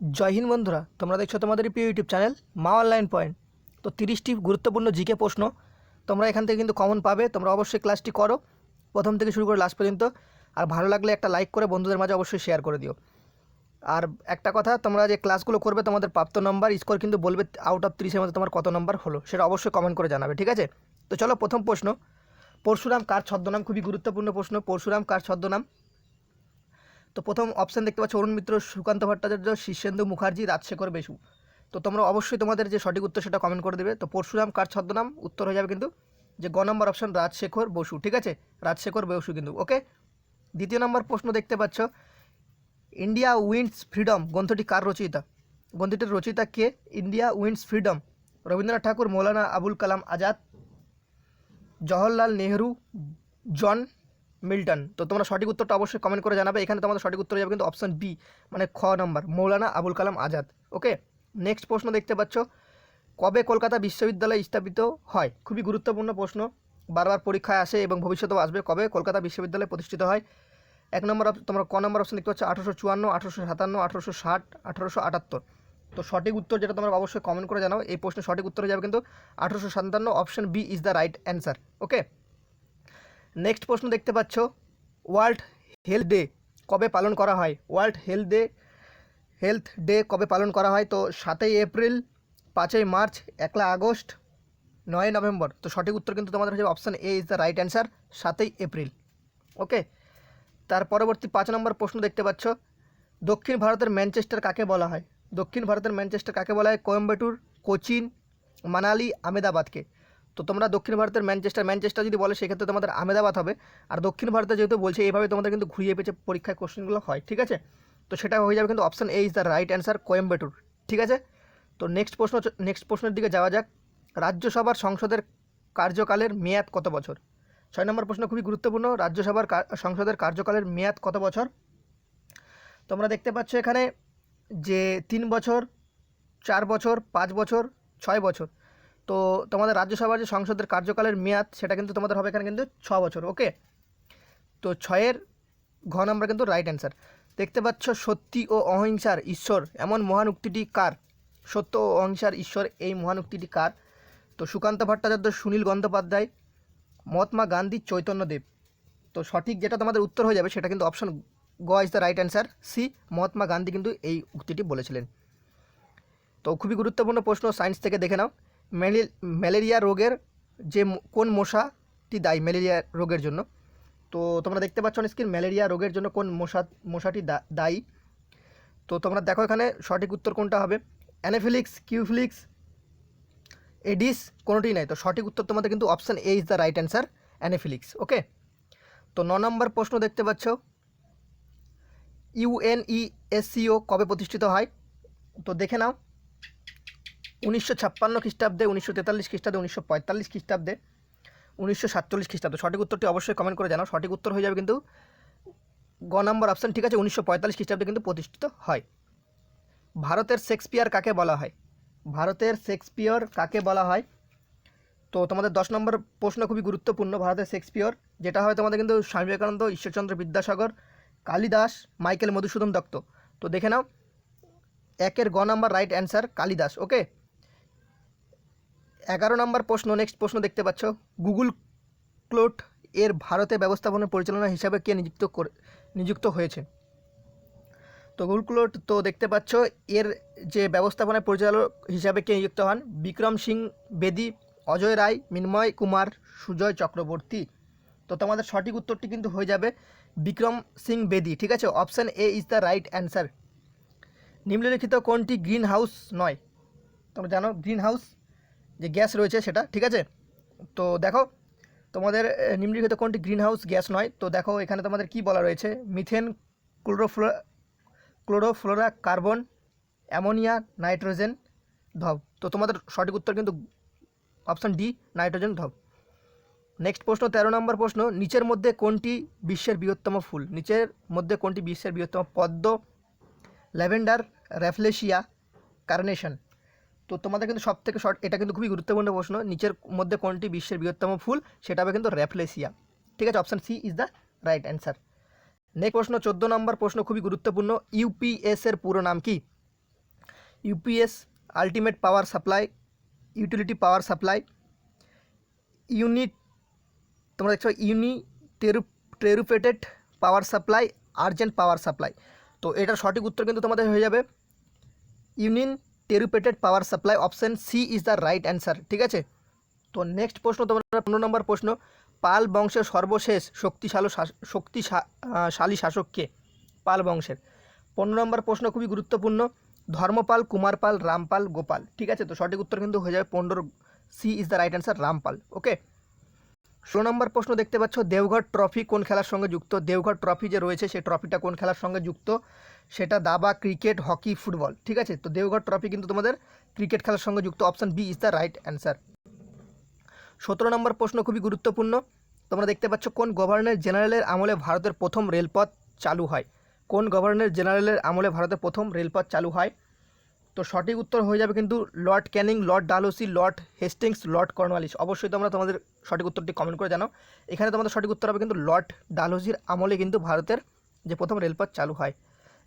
জয় হিন্দ বন্ধুরা, তোমরা দেখছো তোমাদের প্রিয় ইউটিউব চ্যানেল মা অনলাইন পয়েন্ট। তো 30টি গুরুত্বপূর্ণ জিকে প্রশ্ন তোমরা এখান থেকে কিন্তু কমন পাবে। তোমরা অবশ্যই ক্লাসটি করো প্রথম থেকে শুরু করে লাস্ট পর্যন্ত। আর ভালো লাগলে একটা লাইক করে বন্ধুদের মাঝে অবশ্যই শেয়ার করে দিও। আর একটা কথা, তোমরা যে ক্লাসগুলো করবে তোমাদের প্রাপ্ত নম্বর স্কোর কিন্তু বলবে আউট অফ 30-এর মধ্যে তোমার কত নম্বর হলো, সেটা অবশ্যই কমেন্ট করে জানাবে, ঠিক আছে? তো চলো, প্রথম প্রশ্ন, পরশুরাম কার ছদ্মনাম? খুবই গুরুত্বপূর্ণ প্রশ্ন, পরশুরাম কার ছদ্মনাম? তো প্রথম অপশান দেখতে পাচ্ছ অরুণ মিত্র, সুকান্ত ভট্টাচার্য, শীর্ষেন্দু মুখার্জি, রাজশেখর বসু। তো তোমরা অবশ্যই তোমাদের যে সঠিক উত্তর সেটা কমেন্ট করে দেবে। তো পরশুরাম কার ছদ্মনাম? উত্তর হয়ে যাবে কিন্তু যে গ নম্বর অপশান, রাজশেখর বসু, ঠিক আছে? রাজশেখর বসু কিন্তু, ওকে। দ্বিতীয় নম্বর প্রশ্ন দেখতে পাচ্ছ, ইন্ডিয়া উইন্স ফ্রিডম গ্রন্থটি কার রচয়িতা? গ্রন্থটির রচয়িতা কে? ইন্ডিয়া উইন্স ফ্রিডম, রবীন্দ্রনাথ ঠাকুর, মৌলানা আবুল কালাম আজাদ, জওহরলাল নেহরু, জন মিল্টন। তো তোমরা সঠিক উত্তরটা অবশ্যই কমেন্ট করে জানাবে। এখানে তোমাদের সঠিক উত্তর যাবে কিন্তু অপশন বি, মানে খ নম্বর, মৌলানা আবুল কালাম আজাদ, ওকে। নেক্সট প্রশ্ন দেখতে পাচ্ছ, কবে কলকাতা বিশ্ববিদ্যালয় স্থাপিত হয়? খুবই গুরুত্বপূর্ণ প্রশ্ন, বারবার পরীক্ষায় আসে এবং ভবিষ্যতেও আসবে। কবে কলকাতা বিশ্ববিদ্যালয় প্রতিষ্ঠিত হয়? এক নম্বর তোমরা ক নম্বর অপশন দেখতে পাচ্ছ, 1854, 1857, 1860, 1878। তো সঠিক উত্তর যেটা তোমরা অবশ্যই কমেন্ট করে জানাও। এই প্রশ্নের সঠিক উত্তর হয়ে যাবে কিন্তু 1857, option B is the right answer, okay. Next প্রশ্ন দেখতে পাচ্ছ, ওয়ার্ল্ড হেলথ ডে কবে পালন করা হয়? ওয়ার্ল্ড হেলথ ডে কবে পালন করা হয়? তো 7ই এপ্রিল, 5ই মার্চ, 1লা আগস্ট, 9ই নভেম্বর। তো সঠিক উত্তর কিন্তু তোমাদের হচ্ছে option A is the right answer, 7ই এপ্রিল, ওকে। তার পরবর্তী 5 নম্বর প্রশ্ন দেখতে পাচ্ছ, দক্ষিণ ভারতের ম্যানচেস্টার কাকে বলা হয়? দক্ষিণ ভারতের ম্যানচেস্টার কাকে বলা হয়? কোয়েম্বাটুর, কোচিন, মানালি, আহমেদাবাদকে। তো তোমরা দক্ষিণ ভারতের ম্যানচেস্টার যদি বলে সেক্ষেত্রে তোমাদের আহমেদাবাদ হবে। আর দক্ষিণ ভারতে যেহেতু বলছে, এইভাবে তোমাদের কিন্তু ঘুরিয়ে পেঁচে পরীক্ষায় কোশ্চেনগুলো হয়, ঠিক আছে? তো সেটা হয়ে যাবে কিন্তু option A is the right answer, Coimbatore, ঠিক আছে। তো নেক্সট প্রশ্নের দিকে যাওয়া যাক, রাজ্যসভার সংসদের কার্যকালের মেয়াদ কত বছর? 6 নম্বর প্রশ্ন খুবই গুরুত্বপূর্ণ, রাজ্যসভার সংসদের কার্যকালের মেয়াদ কত বছর? তোমরা দেখতে পাচ্ছ এখানে যে 3 বছর, 4 বছর, 5 বছর, 6 বছর। তো তোমাদের রাজ্যসভার যে সংসদের কার্যকালের মেয়াদ সেটা কিন্তু তোমাদের হবে এখানে কিন্তু 6 বছর, ওকে। তো 6-এর ঘ নম্বর কিন্তু রাইট অ্যান্সার। দেখতে পাচ্ছ, সত্যি ও অহিংসার ঈশ্বর এমন মহান উক্তিটি কার? সত্য ও অহিংসার ঈশ্বর, এই মহান উক্তিটি কার? তো সুকান্ত ভট্টাচার্য, সুনীল গঙ্গোপাধ্যায়, মহাত্মা গান্ধী, চৈতন্যদেব। তো সঠিক যেটা তোমাদের উত্তর হয়ে যাবে সেটা কিন্তু অপশন গ is the right answer, C, Mahatma Gandhi কিন্তু এই উক্তিটি বলেছিলেন। তো খুবই গুরুত্বপূর্ণ প্রশ্ন, সায়েন্স থেকে দেখে নাও, ম্যালেরিয়া রোগের যে কোন মশাটি দায়ী ম্যালেরিয়া রোগের জন্য? তো তোমরা দেখতে পাচ্ছ অন স্ক্রিন, ম্যালেরিয়া রোগের জন্য কোন মশাটি দায়ী? তো তোমরা দেখো এখানে সঠিক উত্তর কোনটা হবে, অ্যানাফিলিক্স, কিউফিলিক্স, এডিস, কোনোটিই নাই। তো সঠিক উত্তর তোমাদের কিন্তু option A is the right answer, anaphylaxis, okay. তো 9 নম্বর প্রশ্ন দেখতে পাচ্ছ, ইউএনইএসসিও কবে প্রতিষ্ঠিত হয়? তো দেখে নাও, 1956 খ্রিস্টাব্দে, 1943 খ্রিস্টাব্দে, 1945 খ্রিস্টাব্দে, 1947 খ্রিস্টাব্দে। সঠিক উত্তরটি অবশ্যই কমেন্ট করে জানাও। সঠিক উত্তর হয়ে যাবে কিন্তু গ নম্বর অপশান, ঠিক আছে, 1945 খ্রিস্টাব্দে কিন্তু প্রতিষ্ঠিত হয়। ভারতের শেক্সপিয়ার কাকে বলা হয়? ভারতের শেক্সপিয়র কাকে বলা হয়? তো তোমাদের 10 নম্বর প্রশ্ন খুবই গুরুত্বপূর্ণ, ভারতের শেক্সপিয়র যেটা হয় তোমাদের কিন্তু স্বামী বিবেকানন্দ, ঈশ্বরচন্দ্র বিদ্যাসাগর, কালিদাস, মাইকেল মধুসূদন দত্ত। তো দেখে নাও, 1-এর গ নম্বর রাইট অ্যান্সার, কালিদাস, ওকে। 11 নম্বর প্রশ্ন, নেক্সট প্রশ্ন দেখতে পাচ্ছ, গুগল ক্লোড এর ভারতে ব্যবস্থাপনা পরিচালনা হিসাবে কে নিযুক্ত হয়েছে? তো গুগল ক্লোড, তো দেখতে পাচ্ছ এর যে ব্যবস্থাপনা পরিচালক হিসাবে কে নিযুক্ত হন? বিক্রম সিং বেদি, অজয় রায়, মিন্ময় কুমার, সুজয় চক্রবর্তী। তো তোমাদের সঠিক উত্তরটি কিন্তু হয়ে যাবে বিক্রম সিং বেদি, ঠিক আছে, option A is the right answer. নিম্নলিখিত কোনটি গ্রিন হাউস নয়? তোমরা জানো গ্রিন হাউস যে গ্যাস রয়েছে সেটা, ঠিক আছে। তো দেখো তোমাদের নিম্নলিখিত কোনটি গ্রিন হাউস গ্যাস নয়? তো দেখো এখানে তোমাদের কি বলা রয়েছে, মিথেন, ক্লোরোফ্লোরা কার্বন, অ্যামোনিয়া, নাইট্রোজেন, ধব। তো তোমাদের সঠিক উত্তর কিন্তু অপশান ডি, নাইট্রোজেন ধব। নেক্সট প্রশ্ন, 13 নম্বর প্রশ্ন, নিচের মধ্যে কোনটি বিশ্বের বৃহত্তম ফুল? নিচের মধ্যে কোনটি বিশ্বের বৃহত্তম? পদ্ম, ল্যাভেন্ডার, র্যাফলেশিয়া, কার্নেশন। তো তোমাদের কিন্তু সব থেকে শর্ট, এটা কিন্তু খুবই গুরুত্বপূর্ণ প্রশ্ন, নিচের মধ্যে কোনটি বিশ্বের বৃহত্তম ফুল? সেটা হবে কিন্তু র্যাফলেশিয়া, ঠিক আছে, option C is the right answer. Next প্রশ্ন, 14 নম্বর প্রশ্ন খুবই গুরুত্বপূর্ণ, ইউপিএস এর পুরো নাম কি? UPS ultimate power supply, utility power supply, unit তোমরা দেখছো interrupted power supply, urgent power supply. তো এটার সঠিক উত্তর কিন্তু তোমাদের হয়ে যাবে interrupted power supply, option C is the right answer. ঠিক আছে, তো নেক্সট প্রশ্ন তোমরা 15 নম্বর প্রশ্ন, পাল বংশের সর্বশেষ শক্তিশালী শাসক কে? পাল বংশের 15 নম্বর প্রশ্ন খুবই গুরুত্বপূর্ণ, ধর্মপাল, কুমারপাল, রামপাল, গোপাল। ঠিক আছে, তো সঠিক উত্তর কিন্তু হয়ে যাবে 15, C is the right answer, Rampal. Okay, 16 number প্রশ্ন দেখতে পাচ্ছ, দেওঘর ট্রফি কোন খেলার সঙ্গে যুক্ত? দেওঘর ট্রফি যে রয়েছে সেই ট্রফিটা কোন খেলার সঙ্গে যুক্ত? সেটা দাবা, ক্রিকেট, হকি, ফুটবল। ঠিক আছে, তো দেওঘর ট্রফি কিন্তু তোমাদের ক্রিকেট খেলার সঙ্গে যুক্ত, option B is the right answer. 17 নম্বর প্রশ্ন খুবই গুরুত্বপূর্ণ, তোমরা দেখতে পাচ্ছ কোন গভর্নর জেনারেলের আমলে ভারতের প্রথম রেলপথ চালু হয়? কোন গভর্নর জেনারেলের আমলে ভারতের প্রথম রেলপথ চালু হয়? তো সঠিক উত্তর হয়ে যাবে কিন্তু Lord Canning, Lord Dalhousie, Lord Hastings, Lord Cornwallis. অবশ্যই তোমরা তোমাদের সঠিক উত্তরটি কমেন্ট করে জানাও। এখানে তোমাদের সঠিক উত্তর হবে কিন্তু লর্ড ডালহৌসির আমলে কিন্তু ভারতের যে প্রথম রেলপথ চালু হয়।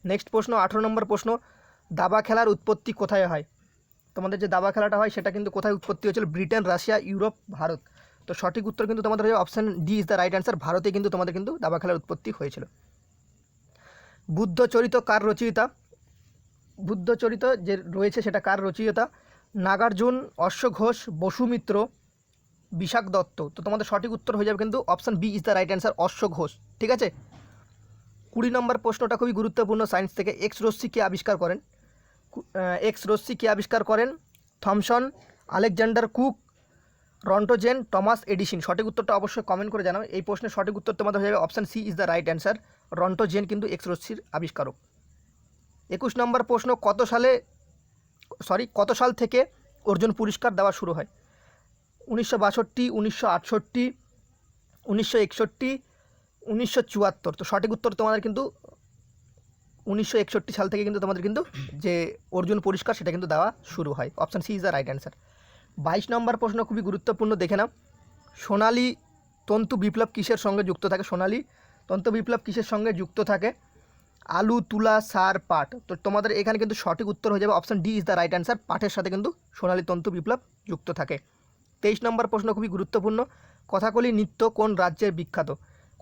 নেক্সট প্রশ্ন 18 নম্বর প্রশ্ন, দাবা খেলার উৎপত্তি কোথায় হয়? তোমাদের যে দাবা খেলাটা হয় সেটা কিন্তু কোথায় উৎপত্তি হয়েছিল? Britain, Russia, Europe, Bharat. তো সঠিক উত্তর কিন্তু তোমাদের হয়ে option D is the right answer, ভারতে কিন্তু তোমাদের কিন্তু দাবা খেলার উৎপত্তি হয়েছিল। বুদ্ধচরিত কার রচয়িতা? বুদ্ধচরিত যে রয়েছে সেটা কার রচয়িতা? নাগার্জুন, অশ্ব ঘোষ, বসুমিত্র, বিশাখ দত্ত। তো তোমাদের সঠিক উত্তর হয়ে যাবে কিন্তু option B is the right answer, Ashva Ghosh. ঠিক আছে, 20 নম্বর প্রশ্নটা খুবই গুরুত্বপূর্ণ সায়েন্স থেকে, এক্স রশ্মি কে আবিষ্কার করেন? এক্স রশ্মি কে আবিষ্কার করেন? Thomson, Alexander Cook, Roentgen, Thomas Edison. সঠিক উত্তরটা অবশ্যই কমেন্ট করে জানাও। এই প্রশ্নের সঠিক উত্তর তোমাদের হয়ে যাবে option C is the right answer, Roentgen কিন্তু এক্স রশ্মির আবিষ্কারক। 21 নম্বর প্রশ্ন, কত সাল থেকে অর্জুন পুরস্কার দেওয়া শুরু হয়? 1962, 1968, 1961, 1974। তো সঠিক উত্তর তোমাদের কিন্তু 1961 সাল থেকে কিন্তু তোমাদের কিন্তু যে অর্জুন পুরস্কার সেটা কিন্তু দেওয়া শুরু হয়, option C is the right answer. 22 নম্বর প্রশ্ন খুবই গুরুত্বপূর্ণ, দেখে নাও, সোনালী তন্তু বিপ্লব কিসের সঙ্গে যুক্ত থাকে? সোনালী তন্তু বিপ্লব কিসের সঙ্গে যুক্ত থাকে? আলু, তুলা, সার, পাট। তো তোমাদের এখানে কিন্তু সঠিক উত্তর হয়ে যাবে option D is the right answer, পাটের সাথে কিন্তু সোনালী তন্তু বিপ্লব যুক্ত থাকে। 23 নম্বর প্রশ্ন খুবই গুরুত্বপূর্ণ, কথাকলি নৃত্য কোন রাজ্যের বিখ্যাত?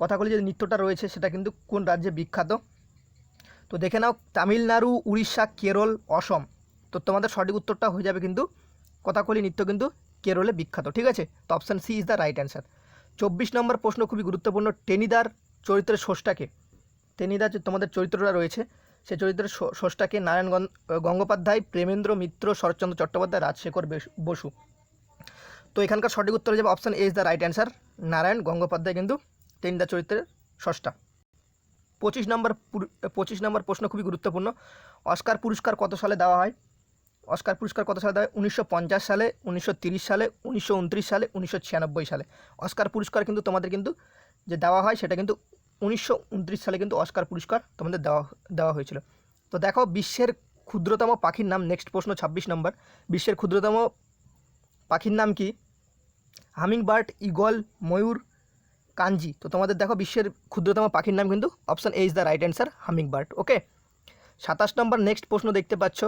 কথাকলি যে নৃত্যটা রয়েছে সেটা কিন্তু কোন রাজ্যে বিখ্যাত? তো দেখে নাও, তামিলনাড়ু, উড়িষ্যা, কেরল, অসম। তো তোমাদের সঠিক উত্তরটা হয়ে যাবে কিন্তু কথাকলি নৃত্য কিন্তু কেরলে বিখ্যাত। ঠিক আছে, তো option C is the right answer. 24 নম্বর প্রশ্ন খুবই গুরুত্বপূর্ণ, টেনিদার চরিত্রের স্রষ্টাকে? টেনিদার যে তোমাদের চরিত্রটা রয়েছে সেই চরিত্রের স্রষ্টাকে? নারায়ণ গঙ্গোপাধ্যায়, প্রেমেন্দ্র মিত্র, শরৎচন্দ্র চট্টোপাধ্যায়, রাজশেখর বসু। তো এখানকার সঠিক উত্তর হয়ে যাবে option A is the right answer, Narayan Gangopadhyay কিন্তু টেনিদার চরিত্রের স্রষ্টা। 25 নম্বর প্রশ্ন খুবই গুরুত্বপূর্ণ, অস্কার পুরস্কার কত সালে দেওয়া হয়? অস্কার পুরস্কার কত সালে দেওয়া হয়? 1950 সালে, 1930 সালে, 1929 সালে, 1996 সালে। অস্কার পুরস্কার কিন্তু তোমাদের কিন্তু যে দেওয়া হয় সেটা কিন্তু 1929 সালে কিন্তু অস্কার পুরস্কার তোমাদের দেওয়া হয়েছিল। তো দেখো, বিশ্বের ক্ষুদ্রতম পাখির নাম, নেক্সট প্রশ্ন 26 নম্বর, বিশ্বের ক্ষুদ্রতম পাখির নাম কি? হামিংবার্ড, ঈগল, ময়ূর, কাঞ্জি। তো তোমাদের দেখো বিশ্বের ক্ষুদ্রতম পাখির নাম কিন্তু option A is the right answer, hummingbird. Okay, 27 number next প্রশ্ন দেখতে পাচ্ছ,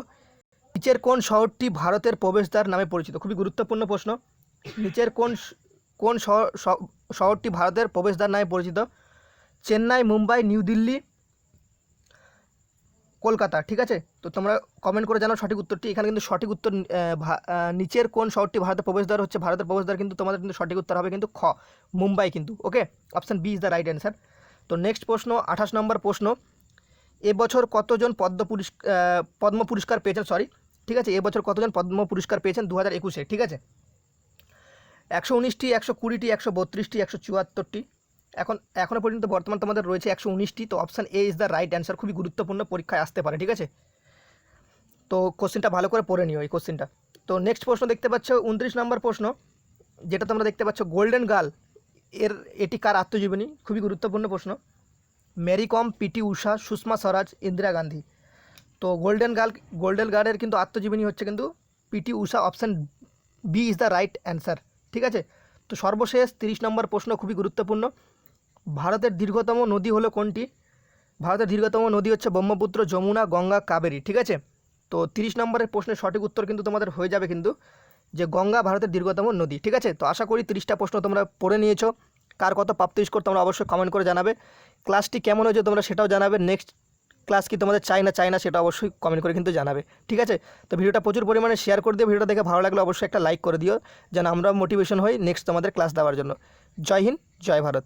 নিচের কোন শহরটি ভারতের প্রবেশদ্বার নামে পরিচিত? খুবই গুরুত্বপূর্ণ প্রশ্ন, নিচের কোন শহরটি ভারতের প্রবেশদ্বার নামে পরিচিত? চেন্নাই, মুম্বাই, নিউ দিল্লি, কলকাতা। ঠিক আছে, তো তোমরা কমেন্ট করে জানাও সঠিক উত্তরটি। এখানে কিন্তু সঠিক উত্তর নিচের কোন শহরটি ভারতের প্রবেশদ্বার হচ্ছে, ভারতের প্রবেশদ্বার কিন্তু তোমাদের কিন্তু সঠিক উত্তর হবে কিন্তু খ, মুম্বাই কিন্তু। Okay, option B is the right answer. তো নেক্সট প্রশ্ন 28 নম্বর প্রশ্ন, এবছর কতজন পদ্ম পুরস্কার পেয়েছেন? ঠিক আছে, এবছর কতজন পদ্ম পুরস্কার পেয়েছেন 2021-এ? ঠিক আছে, 119টি, 120টি, 132টি, 174টি। এখনও পর্যন্ত বর্তমান তোমাদের রয়েছে 119টি। তো option A is the right answer, খুবই গুরুত্বপূর্ণ, পরীক্ষায় আসতে পারে। ঠিক আছে, তো কোশ্চেনটা ভালো করে পড়ে নিও এই কোশ্চেনটা। তো নেক্সট প্রশ্ন দেখতে পাচ্ছ 29 নম্বর প্রশ্ন, যেটা তোমরা দেখতে পাচ্ছ, গোল্ডেন গার্ল এটি কার আত্মজীবনী? খুবই গুরুত্বপূর্ণ প্রশ্ন, মেরি কম, পিটি উষা, সুষমা স্বরাজ, ইন্দিরা গান্ধী। তো গোল্ডেন গার্লের কিন্তু আত্মজীবনী হচ্ছে কিন্তু PT Usha, option B is the right answer. ঠিক আছে, তো সর্বশেষ 30 নম্বর প্রশ্ন খুবই গুরুত্বপূর্ণ, ভারতের দীর্ঘতম নদী হলো কোনটি? ভারতের দীর্ঘতম নদী হচ্ছে ব্রহ্মপুত্র, যমুনা, গঙ্গা, কাবেরী। ঠিক আছে, তো 30 নম্বরের প্রশ্নের সঠিক উত্তর কিন্তু তোমাদের হয়ে যাবে কিন্তু যে গঙ্গা ভারতের দীর্ঘতম নদী। ঠিক আছে, তো আশা করি 30টা প্রশ্ন তোমরা পড়ে নিয়েছো। কার কত প্রাপ্ত স্কোর তোমরা অবশ্যই কমেন্ট করে জানাবে। ক্লাসটি কেমন হয়েছে তোমরা সেটাও জানাবে। নেক্সট ক্লাস কি তোমাদের চাই না সেটা অবশ্যই কমেন্ট করে কিন্তু জানাবে। ঠিক আছে, তো ভিডিওটা প্রচুর পরিমাণে শেয়ার করে দিও। ভিডিওটা দেখে ভালো লাগলে অবশ্যই একটা লাইক করে দিও, যেন আমরা মোটিভেশন হই নেক্সট তোমাদের ক্লাস দেওয়ার জন্য। জয় হিন্দ, জয় ভারত।